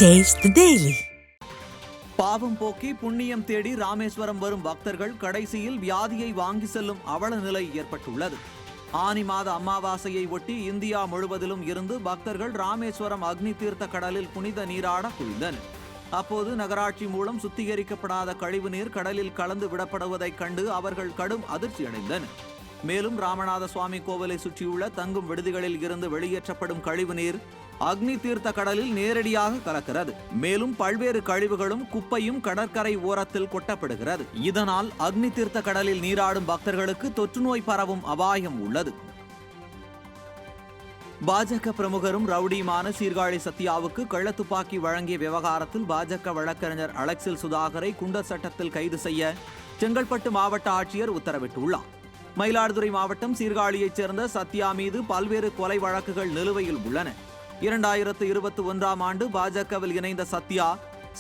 Taste the Daily. பாவம் போக்கி புண்ணியம் தேடி ராமேஸ்வரம் வரும் பக்தர்கள் கடைசியில் வியாதியை வாங்கி செல்லும் அவல நிலை ஏற்பட்டுள்ளது. ஆனி மாத அமாவாசையை ஒட்டி இந்தியா முழுவதிலும் இருந்து பக்தர்கள் ராமேஸ்வரம் அக்னி தீர்த்த கடலில் புனித நீராட குவிந்தனர். அப்போது நகராட்சி மூலம் சுத்திகரிக்கப்படாத கழிவு நீர் கடலில் கலந்து விடப்படுவதைக் கண்டு அவர்கள் கடும் அதிர்ச்சியடைந்தனர். மேலும் ராமநாத சுவாமி கோவிலை சுற்றியுள்ள தங்கும் விடுதிகளில் இருந்து வெளியேற்றப்படும் கழிவு நீர் அக்னி தீர்த்த கடலில் நேரடியாக கலக்கிறது. மேலும் பல்வேறு கழிவுகளும் குப்பையும் கடற்கரை ஓரத்தில் கொட்டப்படுகிறது. இதனால் அக்னி தீர்த்த கடலில் நீராடும் பக்தர்களுக்கு தொற்று நோய் பரவும் அபாயம் உள்ளது. பாஜக பிரமுகரும் ரவுடியுமான சீர்காழி சத்யாவுக்கு கள்ளத்துப்பாக்கி வழங்கிய விவகாரத்தில் பாஜக வழக்கறிஞர் அலெக்சில் சுதாகரை குண்டர் சட்டத்தில் கைது செய்ய செங்கல்பட்டு மாவட்ட ஆட்சியர் உத்தரவிட்டுள்ளார். மயிலாடுதுறை மாவட்டம் சீர்காழியைச் சேர்ந்த சத்யா மீது பல்வேறு கொலை வழக்குகள் நிலுவையில் உள்ளன. 2021ஆம் ஆண்டு பாஜகவில் இணைந்த சத்யா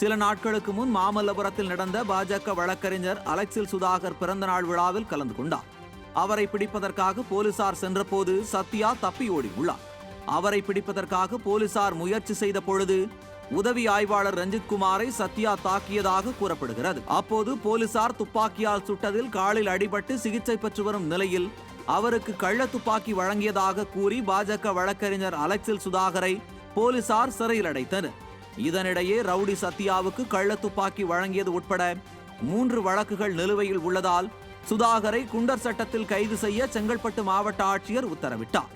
சில நாட்களுக்கு முன் மாமல்லபுரத்தில் நடந்த பாஜக வழக்கறிஞர் அலெக்சில் சுதாகர் பிறந்தநாள் விழாவில் கலந்து கொண்டார். அவரை பிடிப்பதற்காக போலீசார் சென்றபோது சத்யா தப்பி ஓடியுள்ளார். அவரை பிடிப்பதற்காக போலீசார் முயற்சி செய்த பொழுது உதவி ஆய்வாளர் ரஞ்சித் குமாரை சத்யா தாக்கியதாக கூறப்படுகிறது. அப்போது போலீசார் துப்பாக்கியால் சுட்டதில் காலில் அடிபட்டு சிகிச்சை பெற்று வரும் நிலையில் அவருக்கு கள்ள துப்பாக்கி வழங்கியதாக கூறி பாஜக வழக்கறிஞர் அலெக்சில் சுதாகரை போலீசார் சிறையில் அடைத்தனர். இதனிடையே ரவுடி சத்யாவுக்கு கள்ள துப்பாக்கி வழங்கியது உட்பட 3 வழக்குகள் நிலுவையில் உள்ளதால் சுதாகரை குண்டர் சட்டத்தில் கைது செய்ய செங்கல்பட்டு மாவட்ட ஆட்சியர் உத்தரவிட்டார்.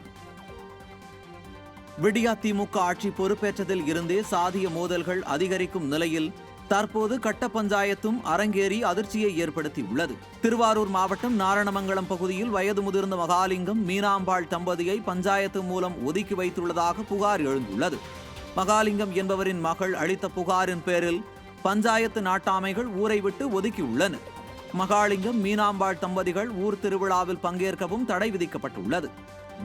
விடியா திமுக ஆட்சி பொறுப்பேற்றதில் இருந்தே சாதிய மோதல்கள் அதிகரிக்கும் நிலையில் தற்போது கட்ட பஞ்சாயத்தும் அரங்கேறி அதிர்ச்சியை ஏற்படுத்தியுள்ளது. திருவாரூர் மாவட்டம் நாரணமங்கலம் பகுதியில் வயது முதிர்ந்த மகாலிங்கம் மீனாம்பாள் தம்பதியை பஞ்சாயத்து மூலம் ஒதுக்கி வைத்துள்ளதாக புகார் எழுந்துள்ளது. மகாலிங்கம் என்பவரின் மகள் அளித்த புகாரின் பேரில் பஞ்சாயத்து நாட்டாமைகள் ஊரை விட்டு ஒதுக்கியுள்ளனர். மகாலிங்கம் மீனாம்பாள் தம்பதிகள் ஊர் திருவிழாவில் பங்கேற்கவும் தடை விதிக்கப்பட்டுள்ளது.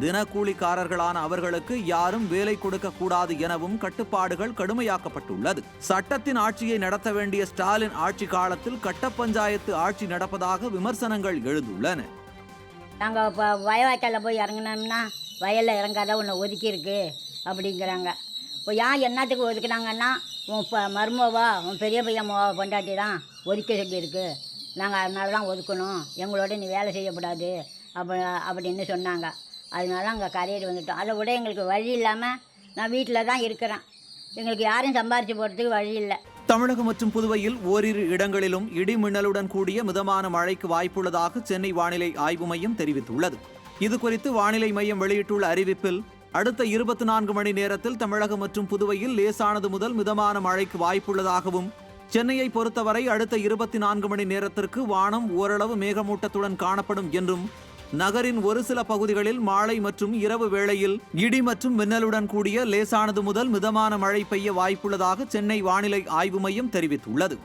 தினக்கூலிக்காரர்களான அவர்களுக்கு யாரும் வேலை கொடுக்க கூடாது எனவும் கட்டுப்பாடுகள் கடுமையாக்கப்பட்டுள்ளது. சட்டத்தின் ஆட்சியை நடத்த வேண்டிய ஸ்டாலின் ஆட்சி காலத்தில் கட்ட பஞ்சாயத்து ஆட்சி நடப்பதாக விமர்சனங்கள் எழுந்துள்ளன. நாங்கள் இப்போ வயவாய்க்காலில் போய் இறங்கினோம்னா வயலில் இறங்காத உன்னை ஒதுக்கி இருக்கு அப்படிங்கிறாங்க. இப்போ ஏன் என்னத்துக்கு ஒதுக்குனாங்கன்னா உன் இப்போ மருமவா உன் பெரிய பையன் பொண்டாட்டி தான் ஒதுக்க சொல்லியிருக்கு, நாங்கள் அதனால தான் ஒதுக்கணும், எங்களோட நீ வேலை செய்யக்கூடாது அப்படின்னு சொன்னாங்க. அதனால அங்கே கரையேறி வந்துட்டோம். அதை விட எங்களுக்கு வழி இல்லாமல் நான் வீட்டில் தான் இருக்கிறேன். எங்களுக்கு யாரும் சம்பாரித்து போகிறதுக்கு வழி இல்லை. தமிழகம் மற்றும் புதுவையில் ஓரிரு இடங்களிலும் இடி மின்னலுடன் கூடிய மிதமான மழைக்கு வாய்ப்புள்ளதாக சென்னை வானிலை ஆய்வு மையம் தெரிவித்துள்ளது. இதுகுறித்து வானிலை மையம் வெளியிட்டுள்ள அறிவிப்பில் அடுத்த 24 மணி நேரத்தில் தமிழகம் மற்றும் புதுவையில் லேசானது முதல் மிதமான மழைக்கு வாய்ப்புள்ளதாகவும், சென்னையை பொறுத்தவரை அடுத்த 24 மணி நேரத்திற்கு வானம் ஓரளவு மேகமூட்டத்துடன் காணப்படும் என்றும், நகரின் ஒரு சில பகுதிகளில் மாலை மற்றும் இரவு வேளையில் இடி மற்றும் மின்னலுடன் கூடிய லேசானது முதல் மிதமான மழை பெய்ய வாய்ப்புள்ளதாக சென்னை வானிலை ஆய்வு மையம் தெரிவித்துள்ளது.